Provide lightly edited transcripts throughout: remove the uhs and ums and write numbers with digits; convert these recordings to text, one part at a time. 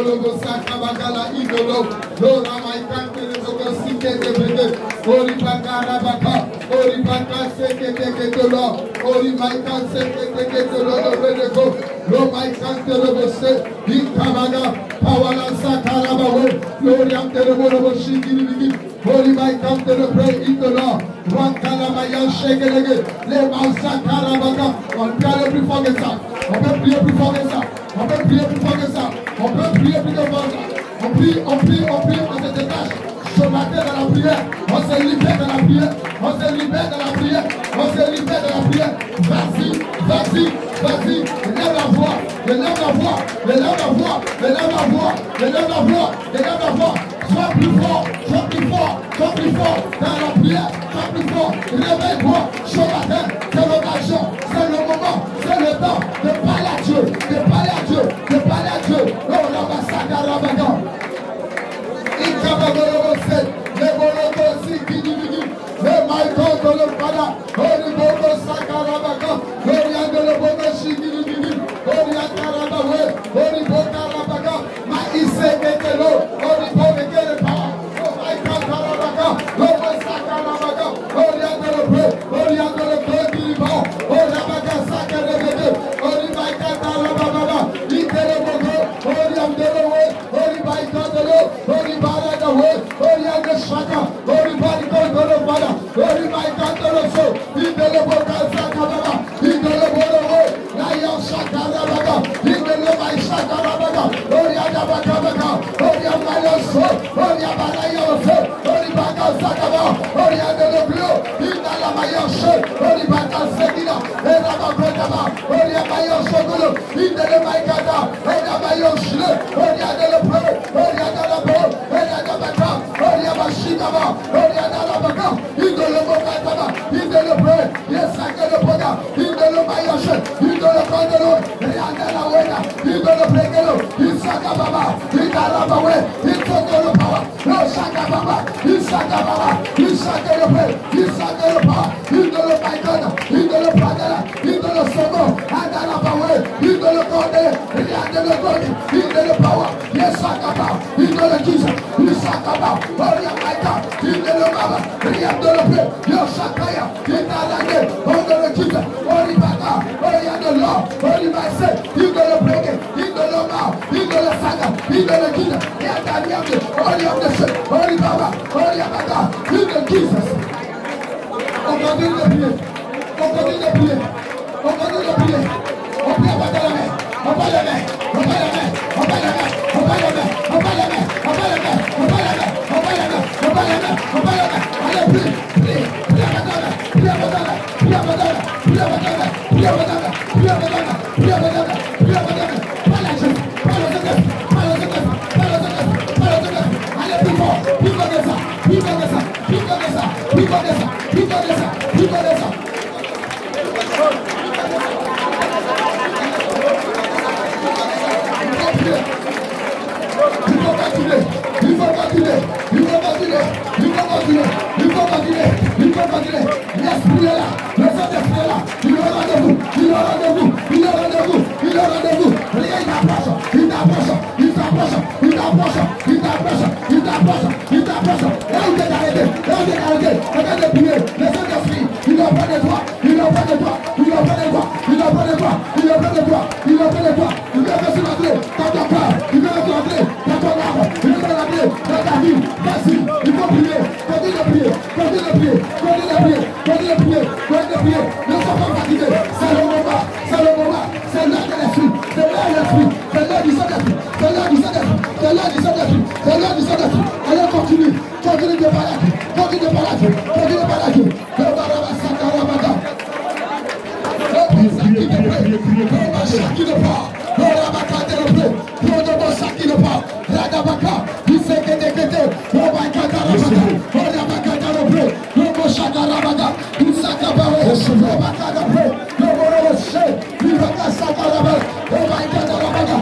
Logo Sakabagala Idolo, Lora Maikante, Logo Sike de Bede, Ori Bakara Baka, Ori Baka Seke de Dolo, Ori Maikan Seke de Dolo, Vedego, Lo Maikante Logo Se, Ikabaga, Pawala Sakarabawe, Loriam Terebo Shiki, Ori Maikante Lobre Idolo, Wankala Maya Sheke, Le Mausakarabaga, on peut plus fort que ça, on peut prier plus fort que ça. On peut prier plus fort que ça. On peut prier plus fort que ça. On prie, on se détache. Ce matin dans la prière, on se libère de la prière. On se libère de la prière. On se libère de la prière. Vas-y. Élève la voix. Élève la voix. Élève la voix. Élève la voix. Élève la voix. Élève la voix. Sois plus fort. Sois plus fort. Sois plus fort dans la prière. Sois plus fort. Réveille-toi. Ce matin, c'est l'occasion. C'est le moment. C'est le temps de parler à Dieu. De parler à Dieu. De parler à Dieu. Oh, la massacre à la bagarre. Le bologo sikidibidi, le maïko de le pada, le bogo sakarabaka, le yande le bogo sikidibidi, le yakarabawe, le bokarabaka, maïse metelo, le bogo le power, le maïko karabaka, le bogo sakarabaka, le yande le bre, le yande le bre kiliba, le rabaga sakarabede, le maïko karabaka, le bogo, le yande le we, le maïko de le, le baraga we. Shaka, Holy Body, Holy Bada, Holy My Cantaloso, in the Loboka Sakababa, in the Lobo, Lion Shakarabaga, in the Lobai Shakarabaga, Holy Adabaka, Holy Amayoso, Holy Abarayoso, Holy Baka Sakaba, Holy Adelobio, in the Lamayosho, Holy Baka Sekina, and Abakotaba, Holy Amayosho, in the Lobaikata, and Amayosho, Holy Adelopro, Holy Adalabo, and Adabaka, Holy Abashikaba, Holy Adalabaka, in the Lobokataba, in the Lobre, yes, I can Loboga, in the Lobayosho, in the Lobandalo, and Adalawena, in the Lobregalo, in Sakababa, in Dalabawe, in Tokolopawa, no Sakababa, in Sakababa, in Sakalope, in Sakalopa, in the Lobaikana, in the Lopadala, in the Losogo, and Dalabawe, in the Lokonde, in the Logoni, in the Power, yes, Sakaba, in the Jesus, in Sakaba, Holy Amaika, in the Lomaba, in the Lope, your Sakaya, in the Lande, Holy Jesus, Holy Baka, Holy and the Law, Holy Myself, in the Lobrege, in the Loma, in the Saga, in the Jesus, in the Yamde, Holy of the Ship, Holy Baba, Holy Amaka, in the Jesus. On continue de prier, on continue de prier, on continue de prier, on prie à battre la main, on bat la main, on bat la main, on bat la main, on bat la main, on bat la main, on bat la main, on bat la main, on bat la main, on bat la main, on bat la main, allez prie, prie, prie à battre la main, prie à battre la main, prie à battre la main, prie à battre la main, prie à battre la main, prie à battre la main, prie à battre la main, prie à battre la main, parle à Dieu, parle aux églises, parle aux églises, parle aux églises, parle aux églises, allez plus fort, plus fort que ça, plus fort que ça, plus fort que ça, plus fort que ça, plus fort que ça, plus fort que ça. Il faut continuer, il faut continuer, il faut continuer, il faut continuer, il faut continuer, il faut continuer. L'esprit est là, le Saint-Esprit est là, il est au rendez-vous, il est au rendez-vous, il est au rendez-vous, il est au rendez-vous. Rien, il t'approche, il t'approche, il t'approche, il t'approche, il t'approche, il t'approche, il t'approche. Et où t'es arrêté, et où t'es arrêté, regarde de prier, le Saint-Esprit, il est auprès de toi, il est auprès de toi, il est auprès de toi, il est auprès de toi, il est auprès de toi, il est auprès de toi, il vient de se rentrer dans ton corps, il vient de se rentrer dans ton âme, il vient de rentrer dans ta vie. Vas-y, il faut prier, continue de prier, continue de prier, continue de prier, continue de prier, continue de prier. Ne sois pas fatigué, c'est le moment, c'est le moment, c'est l'heure de l'esprit, c'est l'heure de l'esprit, c'est l'heure du Saint-Esprit, c'est l'heure du Saint-Esprit, c'est l'heure du Saint-Esprit, c'est l'heure du Saint-Esprit. Allez, continue, continue de parler à Dieu, continue de parler à Dieu, continue de parler à Dieu. Qui ne part, Rabaka de l'Obré, Rodobosa qui ne part, Radabaka, il s'est quitté, Robaka Darabaka, Rabaka de l'Obré, Roboshaka Rabaka, il s'accabarait, Robaka de l'Obré, Roboroche, Ribaka Sakarabaka, Robaka de l'Obré,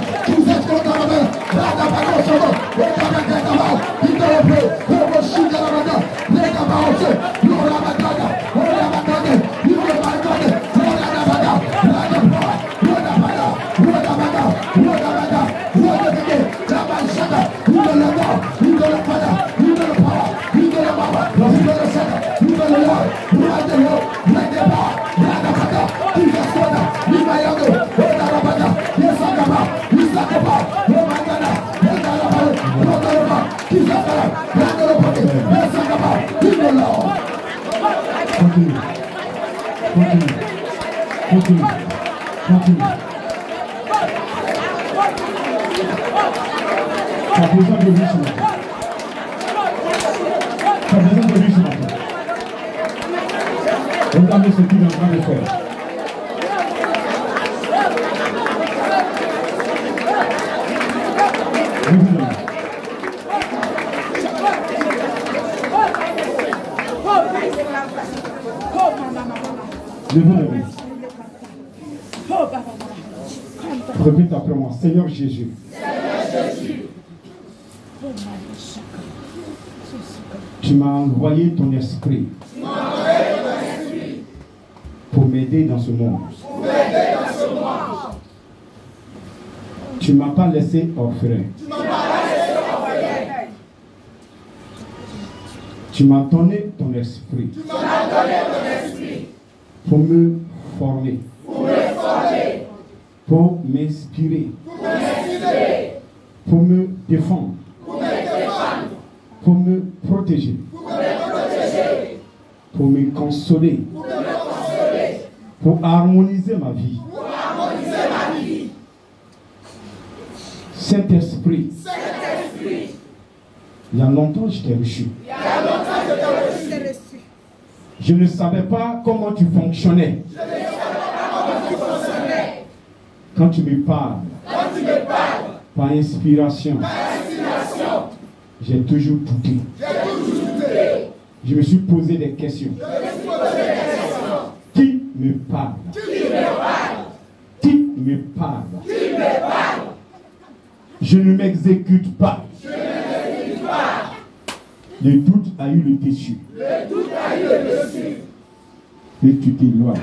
Tu as besoin de lui ce matin. Tu as besoin de lui ce matin. Regardez ce qu'il est en train de faire. Levez-le. Répète après moi, Seigneur Jésus. Tu m'as envoyé ton esprit pour m'aider dans ce monde. Tu ne m'as pas laissé orphelin. Tu m'as donné ton esprit pour me former, pour m'inspirer, pour me défendre, pour me protéger, pour me consoler, pour harmoniser ma vie. Saint-Esprit, il y a longtemps je t'ai reçu. Je ne savais pas comment tu fonctionnais. Quand tu me parles, par inspiration, j'ai toujours douté. Je me suis posé des questions. Qui me parle? Qui me parle? Je ne m'exécute pas. Le doute a eu le dessus. Et tu t'éloignes.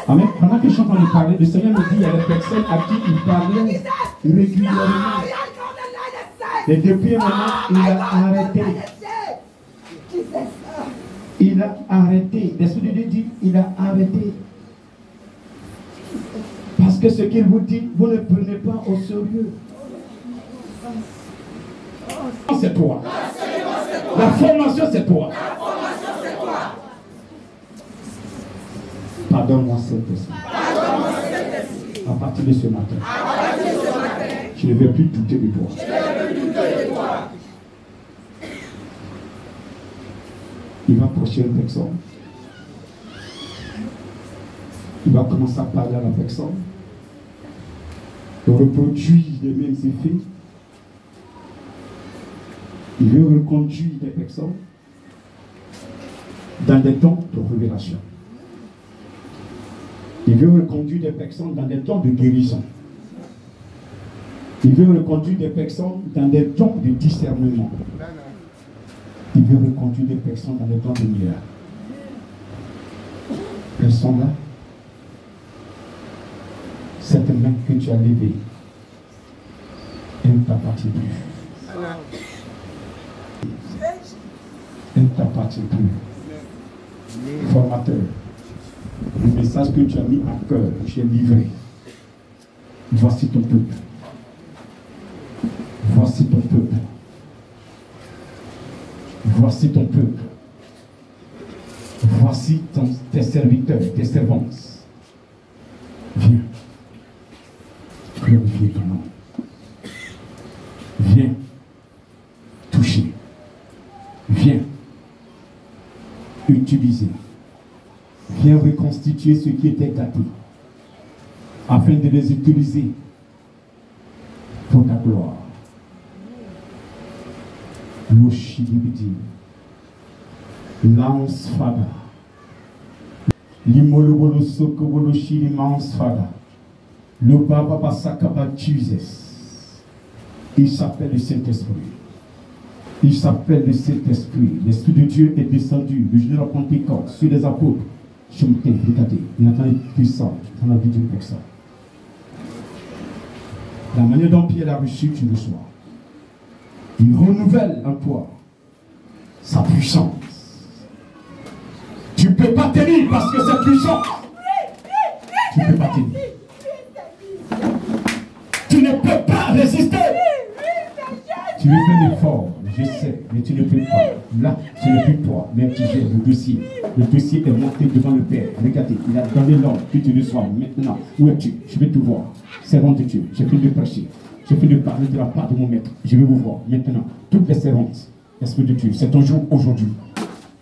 Amen. Pendant que je suis en train de parler, le Seigneur me dit qu'il y a des personnes à qui il parlait régulièrement. Et depuis un moment, il a arrêté. Il a arrêté. L'Esprit de Dieu dit, il a arrêté. Parce que ce qu'il vous dit, vous ne prenez pas au sérieux. C'est toi. La formation, c'est toi. Pardonne-moi, Saint-Esprit. À partir de ce matin, je ne vais plus douter de toi. Il va approcher une personne. Il va commencer à parler à la personne. Il reproduit les mêmes effets. Il veut reconduire les personnes dans des temps de révélation. Il veut reconduire des personnes dans des temps de guérison. Il veut reconduire des personnes dans des temps de discernement. Il veut reconduire des personnes dans des temps de miracles. Elles sont là. Cette main que tu as levée, elle ne t'appartient plus. Elle ne t'appartient plus. Formateur, le message que tu as mis à cœur, j'ai livré. Voici ton peuple. Voici ton peuple. Voici ton peuple. Voici tes serviteurs, tes servantes. Viens. Glorifier ton nom. Viens. Toucher. Viens. Utiliser. Viens reconstituer ce qui était gâté, afin de les utiliser pour ta gloire. L'Oshidibidi, Lance Fada, Limolobolo Sokobolo Shili Mance Fada, le Baba Basakaba Jesus. Il s'appelle le Saint-Esprit. Il s'appelle le Saint-Esprit. L'Esprit de Dieu est descendu le jour de la Pentecôte sur les apôtres. Je me t'ai regardé. Il entend les puissants dans la vie d'une personne. La manière dont Pierre a reçu, tu le sois. Il renouvelle en toi sa puissance. Tu ne peux pas tenir parce que c'est puissant. Tu ne peux pas tenir. Tu ne peux pas résister. Tu veux faire l'effort. je sais, mais tu ne peux pas. Là, ce n'est plus toi, même tu gères le dossier. Le dossier est monté devant le Père. Regardez, il a donné l'ordre que tu reçois. Maintenant, où es-tu? Je vais te voir. Servant de Dieu, j'ai fini de prêcher. J'ai fini de parler de la part de mon maître. Je vais vous voir. Maintenant, toutes les servantes, Esprit de Dieu, c'est ton jour aujourd'hui.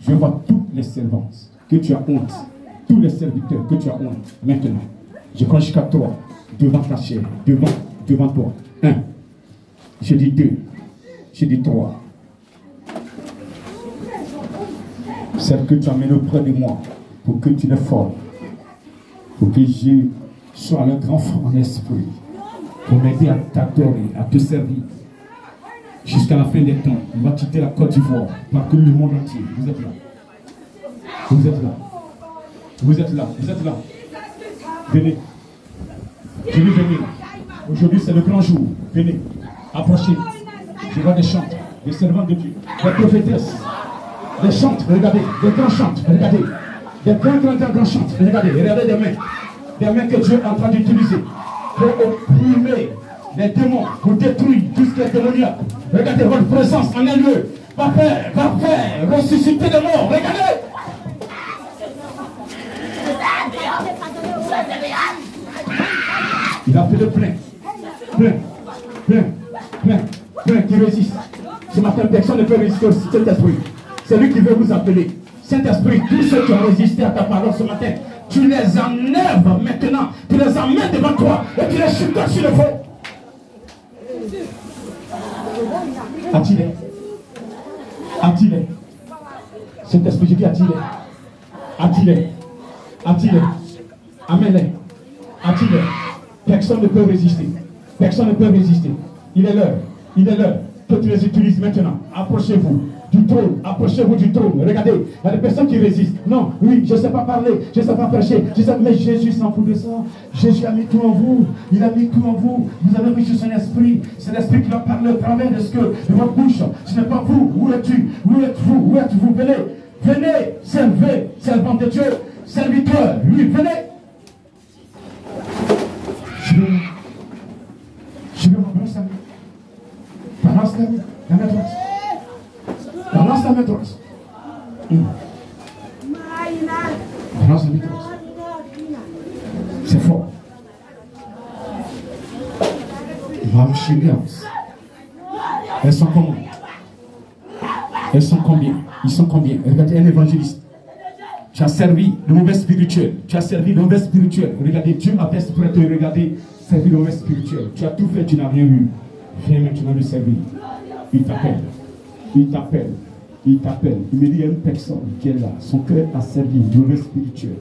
Je vois toutes les servantes que tu as honte. Tous les serviteurs que tu as honte. Maintenant, je prends jusqu'à toi, devant ta chair, devant toi. 1. Je dis 2. Je dis 3. Celle que tu amènes auprès de moi, pour que tu les formes, pour que je sois le grand frère en esprit, pour m'aider à t'adorer, à te servir. Jusqu'à la fin des temps, on va quitter la Côte d'Ivoire, parcourir le monde entier. Vous êtes là. Vous êtes là. Vous êtes là. Vous êtes là. Venez. Venez venir. Aujourd'hui, c'est le grand jour. Venez. Approchez. Je vois des chantes, des servants de Dieu, des prophétesses, des chantes, regardez, des grands chantes, regardez, des grands chantes, regardez des mains que Dieu est en train d'utiliser pour opprimer les démons, pour détruire tout ce qui est démoniaque. Regardez votre présence en un lieu. Va faire, ressusciter les morts, regardez. Il a fait le plein qui résiste. Ce matin, personne ne peut résister au Saint-Esprit. C'est lui qui veut vous appeler. Saint-Esprit, tous ceux qui ont résisté à ta parole ce matin, tu les enlèves maintenant, tu les emmènes devant toi et tu les chutes sur le feu. Attire-les. Saint-Esprit, je dis attire-les. Amène-les. Attire-les. Personne ne peut résister. Il est l'heure que tu les utilises maintenant. Approchez-vous du trône. Regardez, il y a des personnes qui résistent. Non, oui, je ne sais pas parler, je ne sais pas prêcher, mais Jésus s'en fout de ça. Jésus a mis tout en vous. Il a mis tout en vous. Vous avez reçu son esprit. C'est l'esprit qui va parler au travers de votre bouche. Ce n'est pas vous. Où es-tu? Où êtes-vous? Venez, servez, servant de Dieu, serviteur. Lui, venez. Je vais m'embrasser. Balance la main droite. Balance la main droite. Balance la main droite. C'est fort. Elles sont comment? Elles sont combien? Ils sont combien? Regardez, un évangéliste. Tu as servi le mauvais spirituel. Regardez, Dieu a fait pour te regarder, servir le mauvais spirituel. Tu as tout fait, tu n'as rien eu. Viens maintenant le servir. Il t'appelle. Il me dit, il y a une personne qui est là. Son cœur a servi le mauvais spirituel.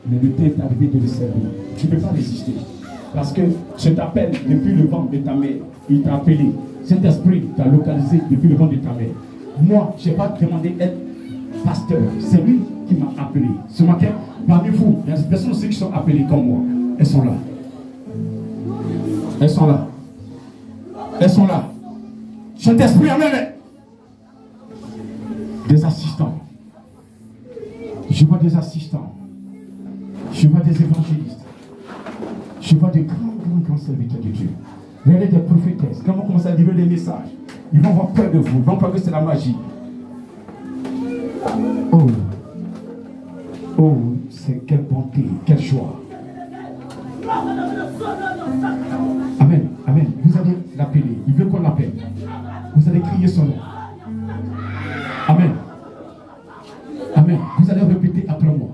Mais le temps est arrivé de le servir. Tu ne peux pas résister. Parce que je t'appelle depuis le ventre de ta mère. Il t'a appelé. Cet esprit t'a localisé depuis le ventre de ta mère. Moi, je n'ai pas demandé d'être pasteur. C'est lui qui m'a appelé. Ce matin, parmi vous, il y a des personnes aussi qui sont appelées comme moi. Elles sont là. Saint-Esprit, amène. Des assistants. Je vois des assistants. Je vois des évangélistes. Je vois des grands serviteurs de Dieu. Regardez des prophétesses. Quand on commence à livrer des messages, ils vont avoir peur de vous. Ils vont croire que c'est la magie. Oh, c'est quelle bonté, quelle joie. Amen. Vous allez l'appeler. Il veut qu'on l'appelle. Vous allez crier son nom. Amen. Vous allez répéter après moi.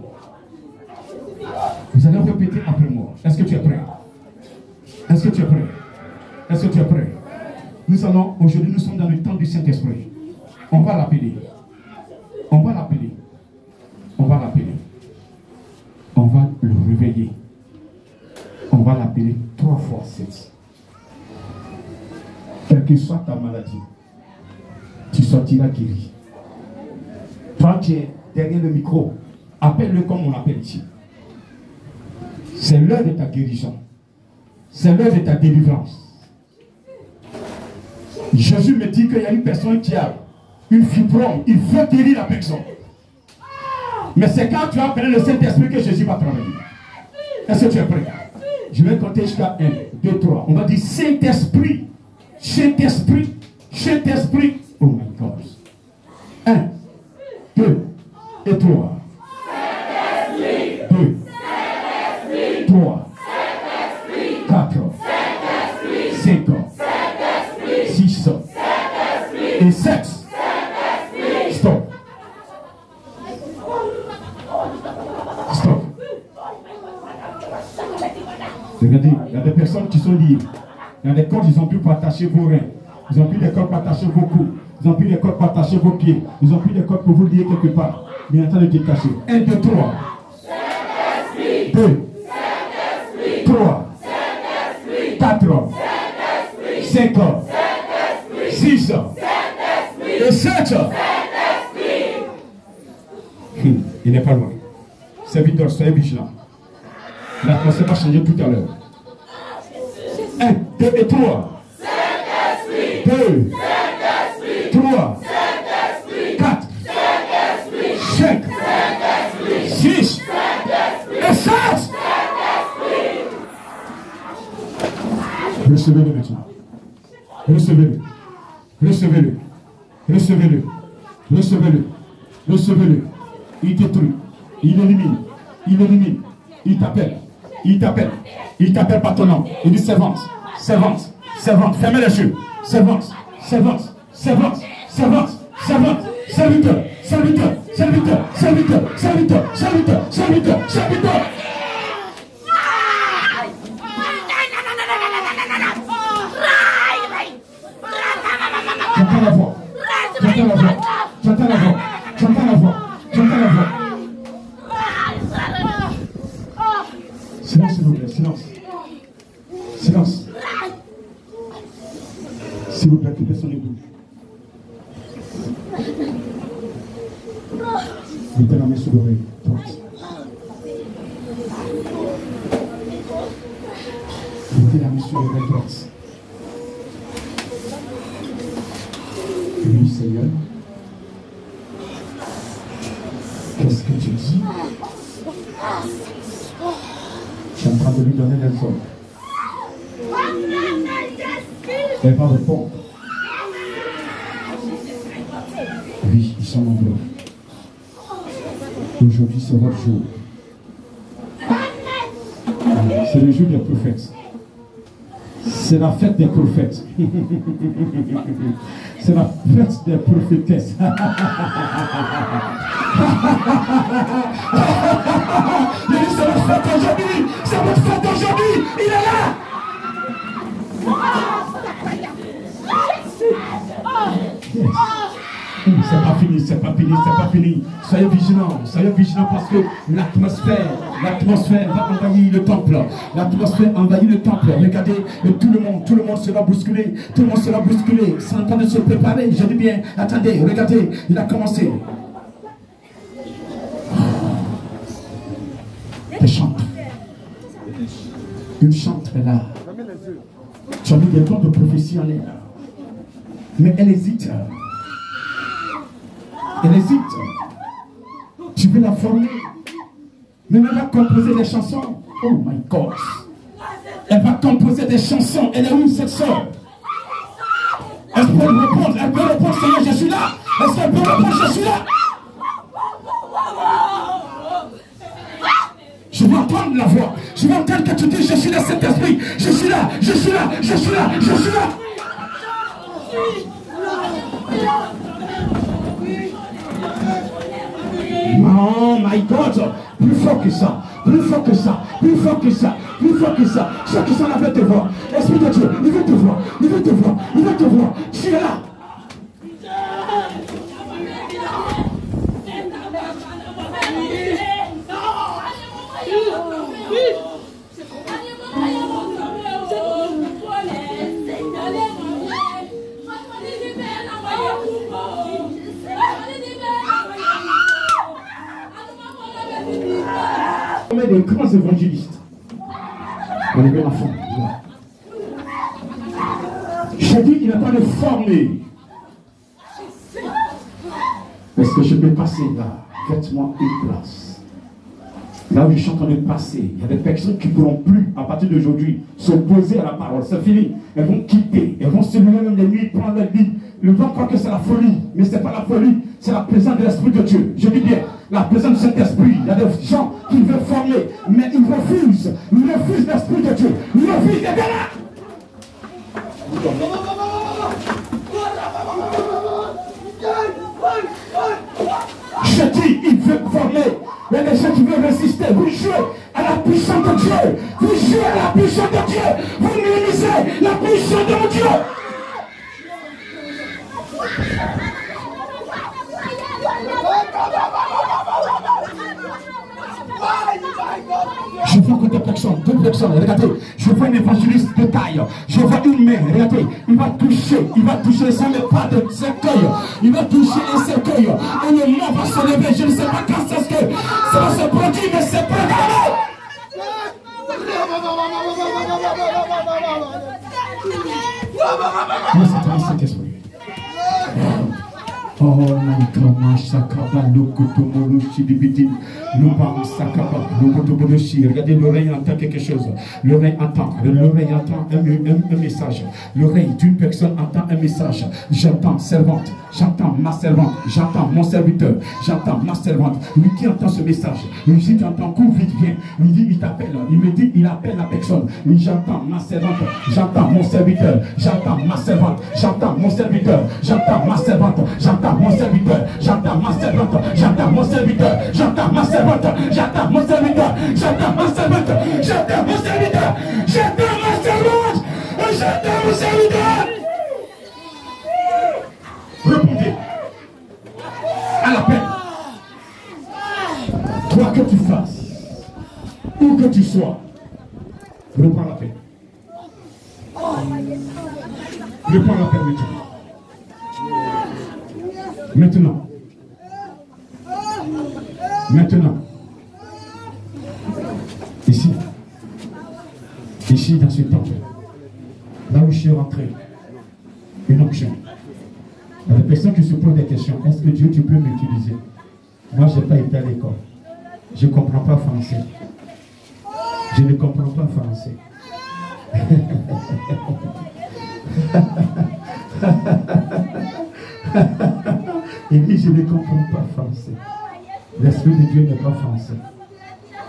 Est-ce que tu es prêt? Aujourd'hui, nous sommes dans le temps du Saint-Esprit. On va l'appeler. On va le réveiller. On va l'appeler 3 fois 7. Quelle que soit ta maladie, tu sortiras guéri. Toi qui es derrière le micro, appelle-le comme on l'appelle ici. C'est l'heure de ta guérison. C'est l'heure de ta délivrance. Jésus me dit qu'il y a une personne qui a une fibrome. Il veut guérir la personne. Mais c'est quand tu as appelé le Saint-Esprit que Jésus va travailler. Est-ce que tu es prêt? Je vais compter jusqu'à 1, 2, 3. On va dire Saint-Esprit, Saint-Esprit, Saint-Esprit, Oh my God. 1, 2 et 3. 2, 3, 4, 5, 6 et 7. Stop. Stop. Regardez, il y a des personnes qui sont liées. Il y a des cordes, ils ont pu attacher vos reins. Ils ont pu des cordes pour attacher vos coups. Ils ont pu des cordes pour attacher vos pieds. Ils ont pu des cordes pour vous lier quelque part. Mais il est en train de détacher. 1, 2, 3. 2, 3, 4, 5, 6 et 7. Il n'est pas loin. Serviteur, soyez vigilant. L'atmosphère va changer tout à l'heure. 1, 2 et 3. 2, 3, 4, 5, 6 et 7. Recevez-le maintenant. Recevez-le. Recevez-le. Recevez-le. Recevez-le. Recevez-le. Il détruit. Il élimine. Il élimine. Il t'appelle. Il t'appelle. Il t'appelle par ton nom. Il dit servante. Servante. Servante. Fermez les yeux. Servante. Servante. Servante. Servante. Servante. Serviteur. Serviteur. Serviteur. Serviteur. Serviteur. Serviteur. Serviteur. Serviteur. J'entends la voix. J'entends la voix. J'entends la voix. J'entends la voix. J'entends la voix. Silence, s'il vous plaît. Silence. Silence. S'il vous plaît, que personne ne bouge. Mettez la main sur l'oreille. Mettez la main sur l'oreille droite. Oui, Seigneur. Qu'est-ce que tu dis? Je suis en train de lui donner les ordres. Elle va répondre. Oui, ils sont nombreux. Aujourd'hui, c'est votre jour. C'est le jour des prophètes. C'est la fête des prophètes. C'est la fête des prophétesses. Il dit c'est votre fête aujourd'hui. C'est votre fête aujourd'hui. Il est là. Yes. C'est pas fini, c'est pas fini, c'est pas fini. Soyez vigilants parce que l'atmosphère va envahir le temple. L'atmosphère envahit le temple. Regardez, tout le monde sera bousculé. Tout le monde sera bousculé. C'est en train de se préparer. Je dis bien, attendez, regardez, il a commencé. Des chantres. Une chante est là. Tu as mis des dons de prophétie en elle. Mais elle hésite. Elle hésite. Tu veux la former. Mais elle va composer des chansons. Oh my God. Elle va composer des chansons. Elle est où cette soeur? Est-ce qu'elle peut répondre? Elle peut répondre, Seigneur, je suis là. Est-ce qu'elle peut répondre, je suis là? Je vais entendre la voix. Je vais entendre que tu dis, je suis là, Saint-Esprit. Je suis là, je suis là, je suis là, je suis là. Oh my God, plus fort que ça, plus fort que ça, plus fort que ça, plus fort que ça. Ceux qui sont avec te voir, Esprit de Dieu, il veut te voir, il veut te voir, il veut te voir. Tu es là. On met des grands évangélistes. On est bien enfant. J'ai dit qu'il n'a pas de former. Est-ce que je peux passer là? Faites-moi une place. Là où je suis en train de passer, il y a des personnes qui ne pourront plus, à partir d'aujourd'hui, s'opposer à la parole. C'est fini. Elles vont quitter. Elles vont se lever même les nuits, prendre Le monde croit que c'est la folie, mais ce n'est pas la folie, c'est la présence de l'Esprit de Dieu. Je dis bien, la présence de cet esprit. Il y a des gens qui veulent former, mais ils refusent l'Esprit de Dieu. Ils refusent de là. Je dis, il veut former. Il y a des gens qui veulent résister. Vous jouez à la puissance de Dieu. Vous jouez à la puissance de Dieu. Vous minimisez la puissance de mon Dieu. Je vois que deux personnes, regardez, je vois un évangéliste de taille, je vois une main, regardez, il va toucher ça n'est pas de cercueil, il va toucher un cercueil, et le mort va se lever, je ne sais pas quand c'est ce que ça va se produire, mais c'est programmé. Oh, regardez, l'oreille entend quelque chose. L'oreille entend un message. L'oreille d'une personne entend un message. J'entends servante, j'entends ma servante, j'entends mon serviteur, j'entends ma servante. Lui qui entend ce message, lui dit tu entends, cours vite, viens. Il dit il t'appelle, il me dit il appelle la personne. Il dit j'entends ma servante, j'entends mon serviteur, j'entends ma servante, j'entends mon serviteur, j'entends ma servante, j'entends mon serviteur, j'entends ma servante, j'entends mon serviteur, j'entends ma servante, j'entends mon serviteur, j'entends ma servante, j'entends mon serviteur, j'entends ma servante, j'entends mon serviteur. Répondez à l'appel. Toi que tu fasses, où que tu sois, reprends l'appel. Reprends l'appel maintenant. Maintenant. Ici dans ce temple, là où je suis rentré, une onction. Il y a des personnes qui se posent des questions. Est-ce que Dieu, tu peux m'utiliser? Moi, je n'ai pas été à l'école. Je ne comprends pas français. Je ne comprends pas français. Il dit, je ne comprends pas français. L'Esprit de Dieu n'est pas français.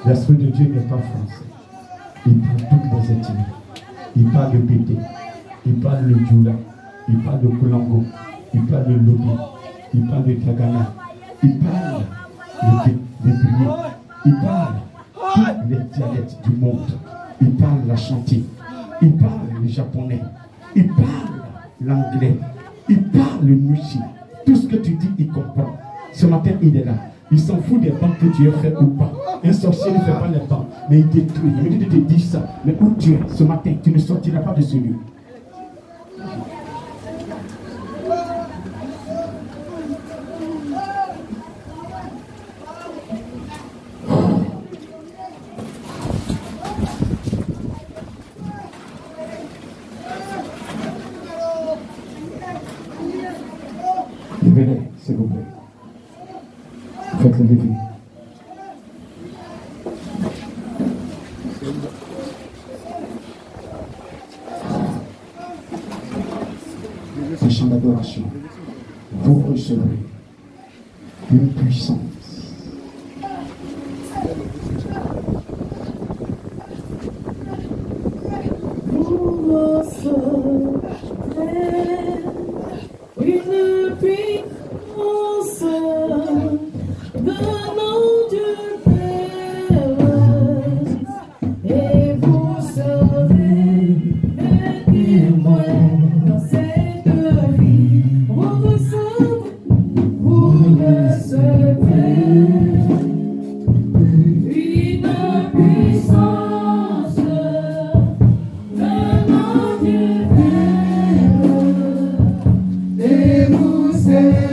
L'Esprit de Dieu n'est pas français. Il parle toutes les ethnies. Il parle de Bété. Il parle de Djoula. Il parle de Koulango. Il parle de Lobi. Il parle de Tagana. Il parle de Brié. Il parle toutes les dialectes du monde. Il parle la chantier. Il parle le japonais. Il parle l'anglais. Il parle le nushi. Tout ce que tu dis, il comprend. Ce matin, il est là. Il s'en fout des bancs que tu as fait ou pas. Un sorcier ne fait pas les bancs, mais il détruit. Il me dit de te dire ça. Mais où tu es ce matin, tu ne sortiras pas de ce lieu. Venez, s'il vous plaît. Faites le défi. Un chant d'adoration. Vous recevrez une puissance. Vous recevrez une puissance de mon Dieu Père, et vous serez des témoins dans cette vie. Vous recevrez une puissance de mon Dieu Père, et vous serez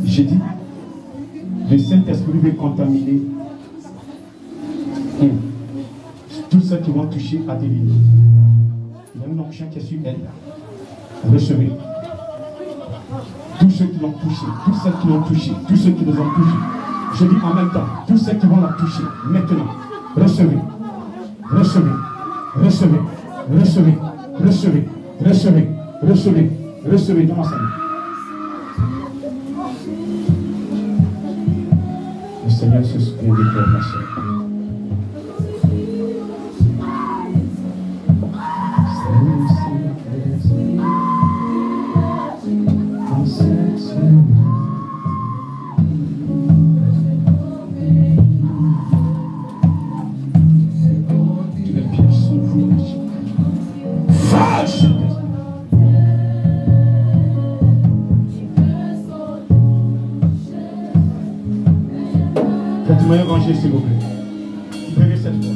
J'ai dit, le Saint-Esprit veut contaminer tous ceux qui vont toucher à des lignes. Il y a une onction qui est sur elle. Recevez. Tous ceux qui l'ont touché, tous ceux qui l'ont touché, tous ceux qui nous ont touchés. Je dis en même temps, tous ceux qui vont la toucher, maintenant, recevez, recevez, recevez, recevez, recevez, recevez, recevez, recevez dans sa vie. Le Seigneur se souvient de toi, ma soeur. Faites-moi évangile, s'il vous plaît. Libérez cette fois.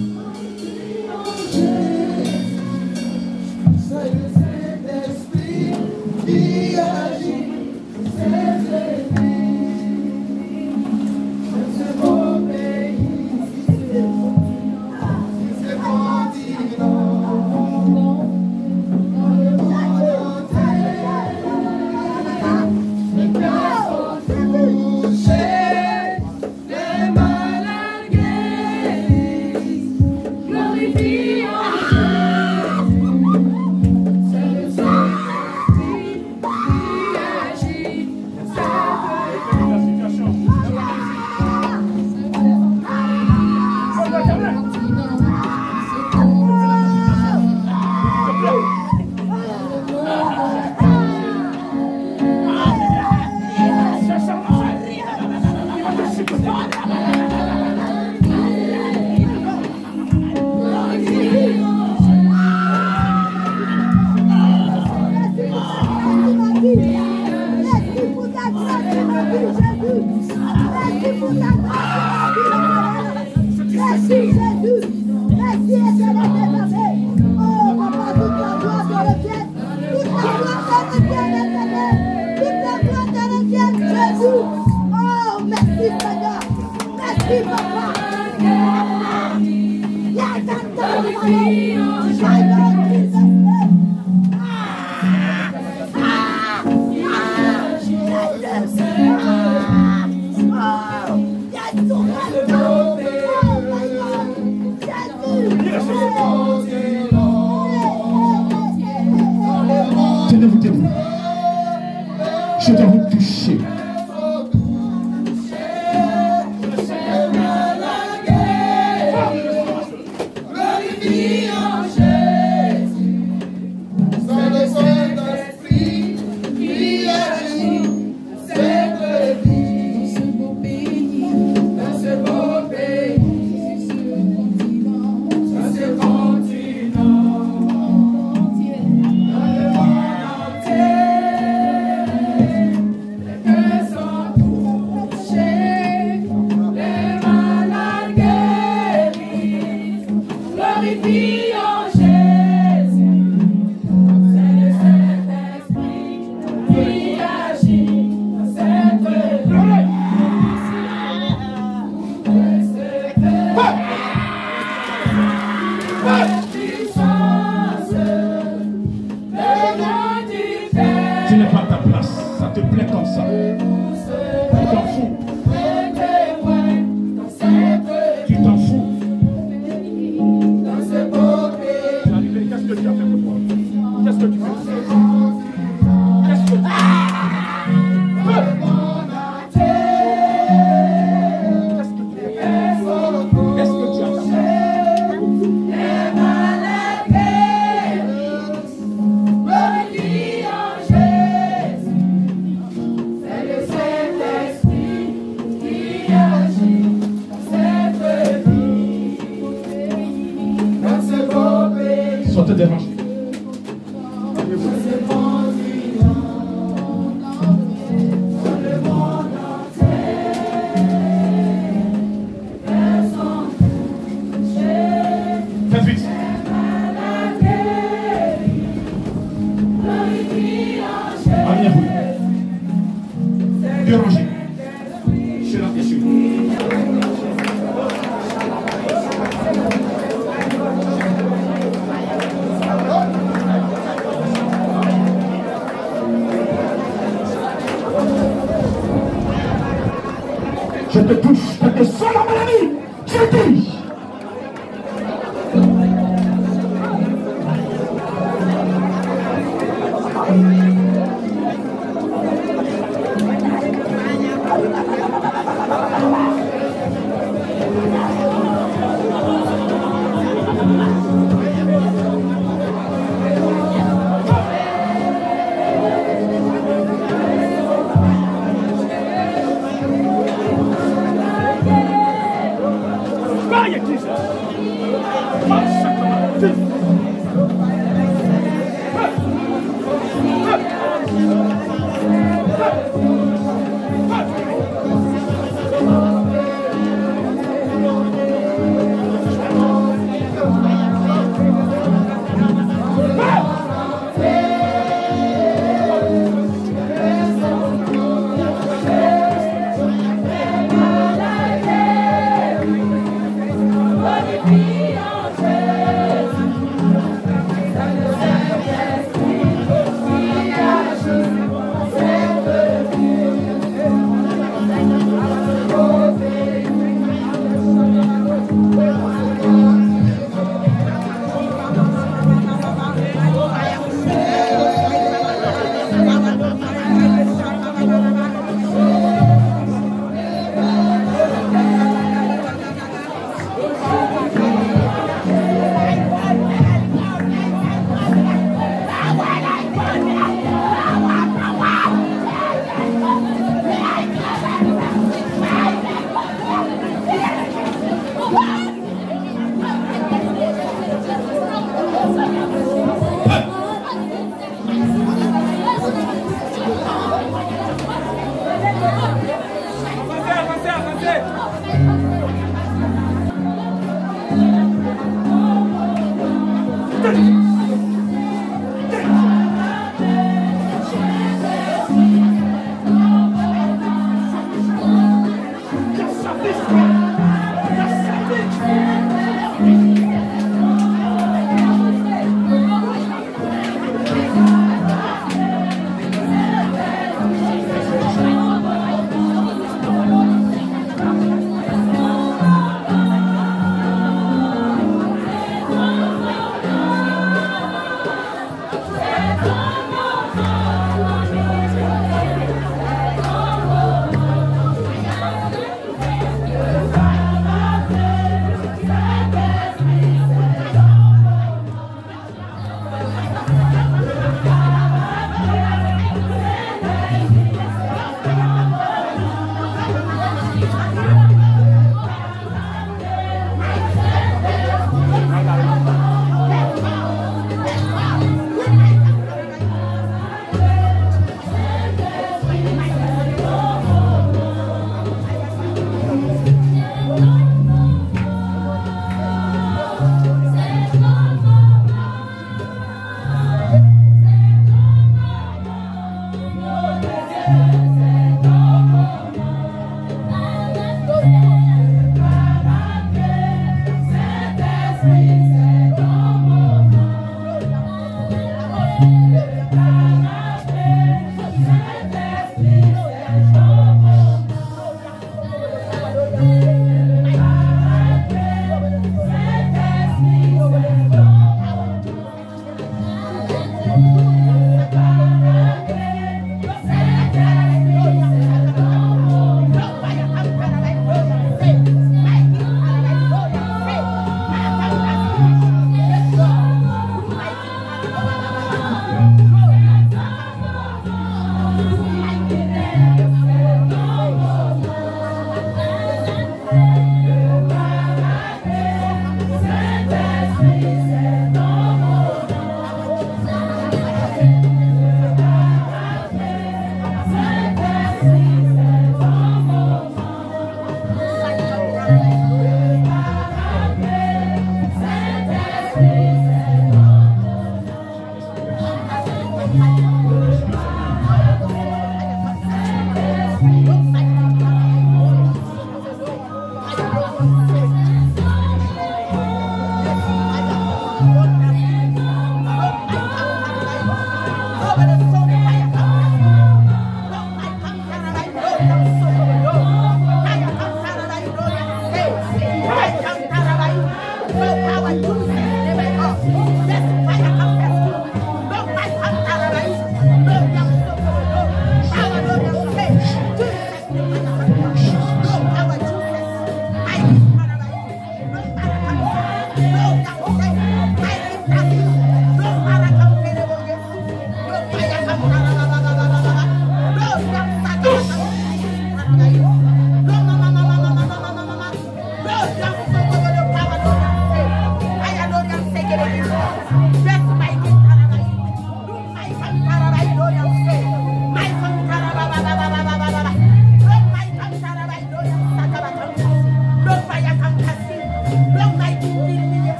Tenez-vous debout. Je dois vous toucher. Sortez déranger. Faites vite. Amenez-vous. Déranger. C'est la question. Je te touche, je te sors la maladie. Je dis.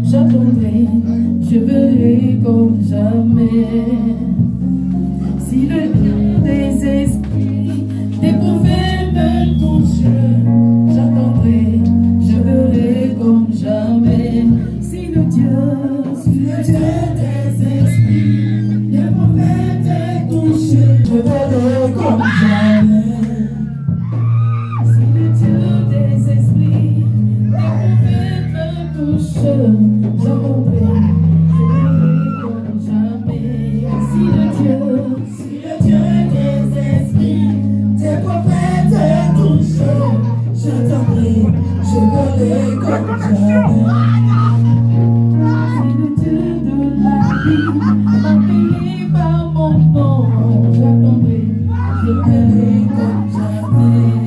j'attendrai, je verrai comme jamais. Si le Dieu des esprits, des prophètes me touche, j'attendrai, je verrai comme jamais. Si le Dieu des esprits, des prophètes me touche, je verrai comme jamais. Si le Dieu des esprits, des prophètes me touche, j'attendrai, je verrai comme jamais. Si le Dieu des esprits, des prophètes me touche, j'attendrai, je verrai comme jamais. Si le Dieu de la vie m'appelle par mon nom, j'attendrai, je verrai comme jamais.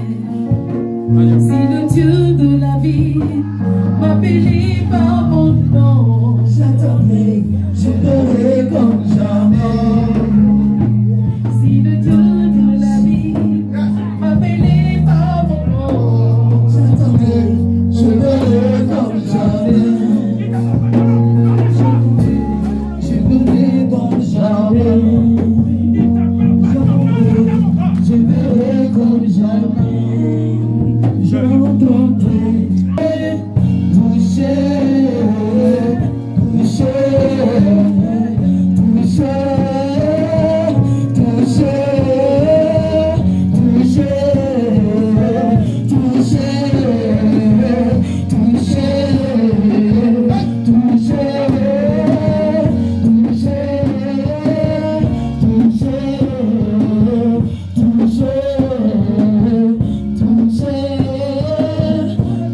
Si le Dieu de la vie m'appelle par mon nom, j'attendrai, je verrai comme jamais. Si le Dieu de la vie m'appelle par mon nom, j'attendrai, je verrai comme jamais. Je verrai comme jamais. Je verrai comme jamais. J'entendrai toucher, toucher, toucher, toucher, toucher,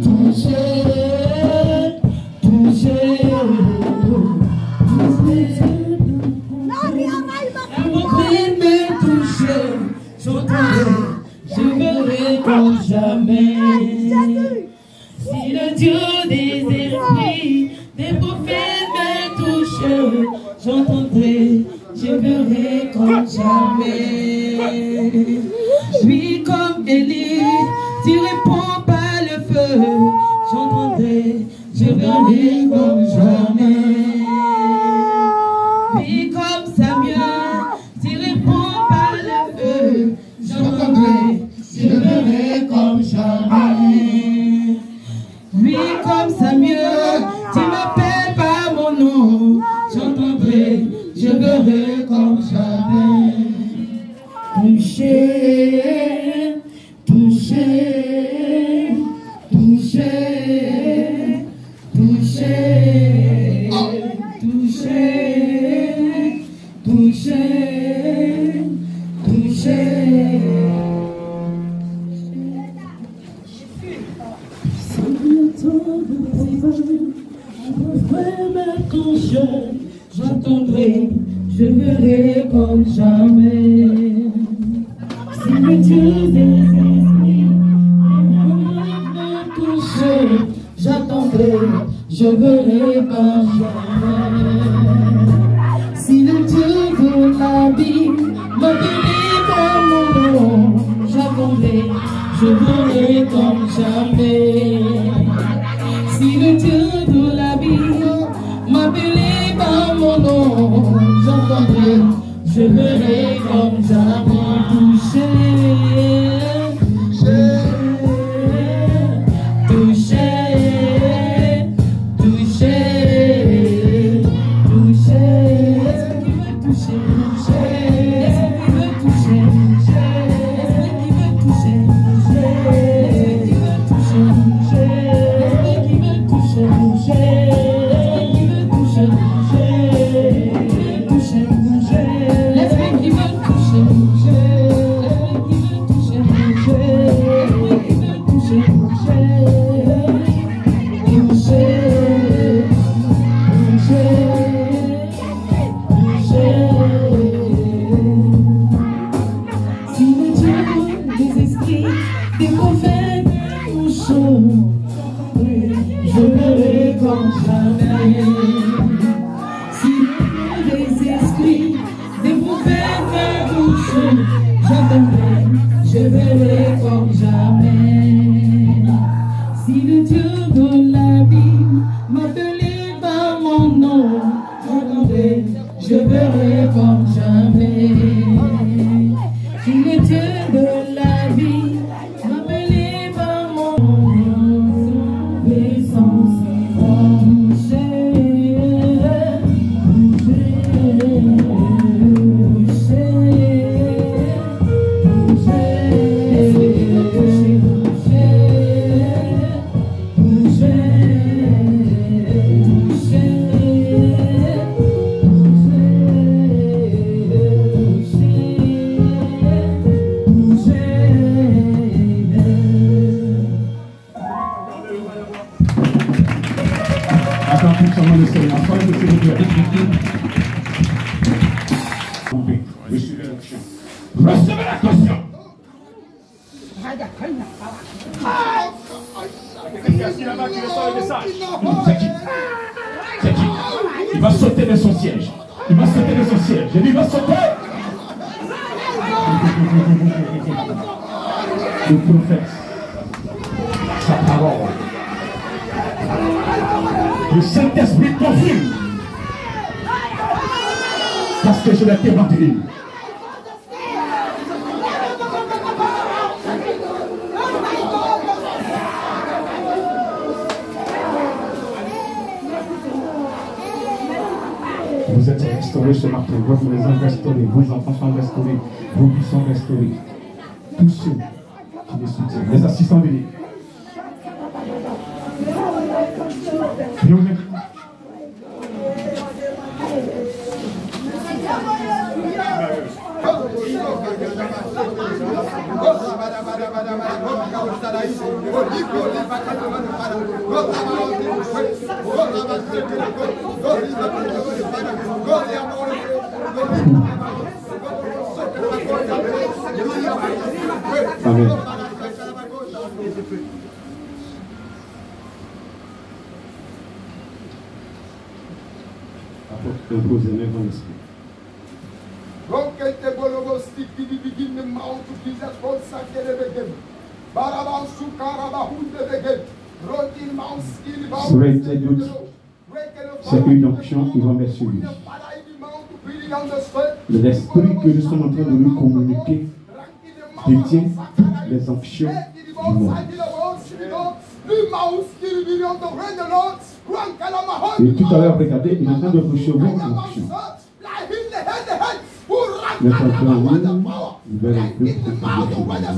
toucher, je verrai comme jamais. Si le Dieu des esprits, des prophètes me touche, j'entendrai, je verrai comme jamais. Puis comme Élie, tu réponds par le feu, j'entendrai, je verrai comme jamais. Puis comme Samuel, tu réponds par le feu, j'entendrai, je verrai comme jamais. Oui, comme Samuel, tu m'appelles par mon nom, j'entendrai, je verrai comme jamais. Toucher, toucher, toucher, toucher, toucher, toucher, toucher. J'entendrai, je verrai comme jamais. Si le Dieu des esprits me touche, j'attendrai, je verrai comme jamais. Si le Dieu de la vie m'appelle par mon nom, j'attendrai, je verrai comme jamais. Si le Dieu de la vie m'appelle par mon nom, j'entendrai, je verrai comme jamais. Toucher, toucher, toucher, toucher, toucher. Est-ce qu'il veut toucher? Est-ce qu'il veut toucher? Est-ce qu'il veut toucher? Est-ce qu'il veut toucher? Est-ce qu'il veut toucher? Est-ce qu'il veut toucher? Je verrai comme jamais. Si les esprits des prophètes me touchent, j'attendrai, je verrai comme jamais. Si le Dieu de la vie m'appelle seulement le Seigneur. Soyez s'il vous plaît. Recevez la caution. C'est qui? Il va sauter de son siège. Il va sauter de son siège. J'ai dit, il va sauter. Le prophète, sa parole. Le Saint-Esprit confirme. Parce que je l'ai éventré. Vous êtes restaurés ce matin, votre maison restaurée, vos enfants sont restaurés, vos vies sont restaurées. Tous ceux qui les soutiennent, les assistants venez. Amen. Imposez les mains l'esprit. C'est une onction qui va mettre sur lui. L'esprit que nous sommes en train de nous communiquer détient toutes les onctions du monde. Et tout à l'heure, regardez, il est en train de recevoir une onction. Mais quand on il va un peu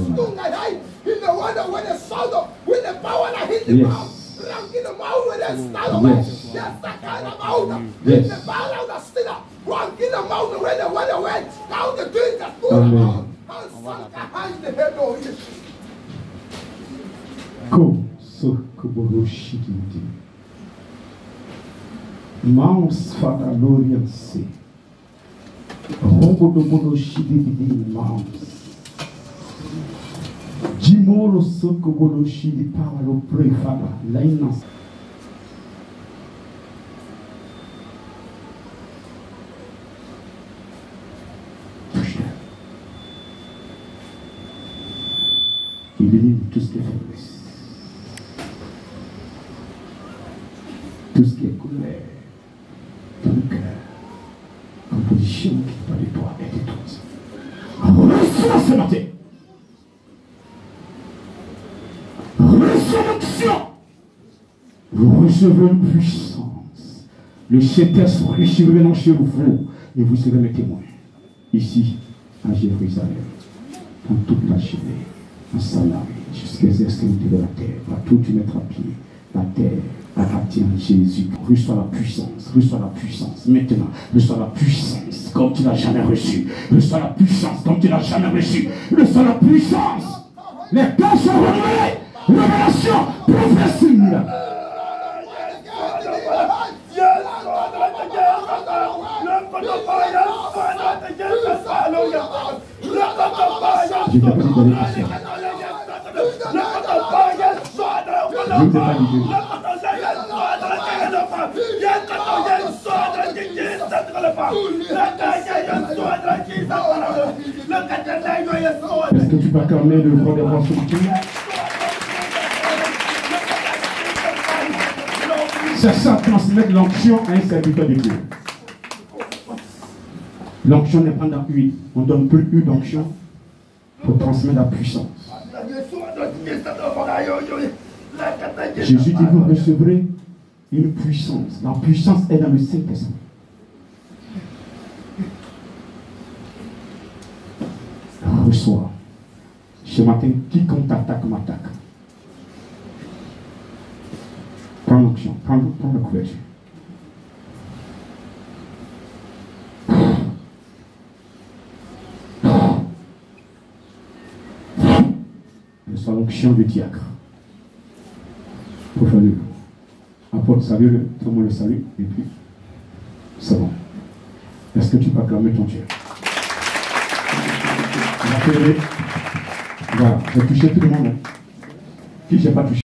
Mans fada l'orienté. Rombo shidi mans. Jimolo soko shidi power lo pray fada lainas. Il élimine tout ce qui est faiblesse. Tout ce qui est colère. Ton cœur, composition qui va de toi et de tous. Reçois ce matin. Reçois l'onction. Vous recevez une puissance. Le Saint-Esprit est revenant chez vous et vous serez mes témoins. Ici, à Jérusalem, dans toute la Judée, en Samarie, jusqu'aux extrémités de la terre, partout où tu mettras pied, la terre. Appartient à Jésus. Reçois la puissance maintenant. Reçois la puissance comme tu n'as jamais reçu. Reçois la puissance comme tu n'as jamais reçu. Reçois la puissance. Les cœurs sont renouvelés. Révélation, prophétie. Je t'ai pas dit d'aller passer. Je ne t'ai pas dit de... Est-ce que tu peux acclamer le roi des rois sur Dieu? C'est ça, transmettre l'onction à un serviteur de Dieu. L'onction n'est pas dans l'huile. On ne donne plus une onction pour transmettre la puissance. Jésus dit, vous recevrez une puissance. La puissance est dans le Saint-Esprit. Reçois. Ce matin, quiconque t'attaque m'attaque. Prends l'onction, prends la couverture. Reçois l'onction du diacre. Pour faire le Apôtre, salue-le, tout le monde le salue, et puis, c'est bon. Est-ce que tu peux acclamer ton Dieu? Voilà, j'ai touché tout le monde. Qui j'ai pas touché?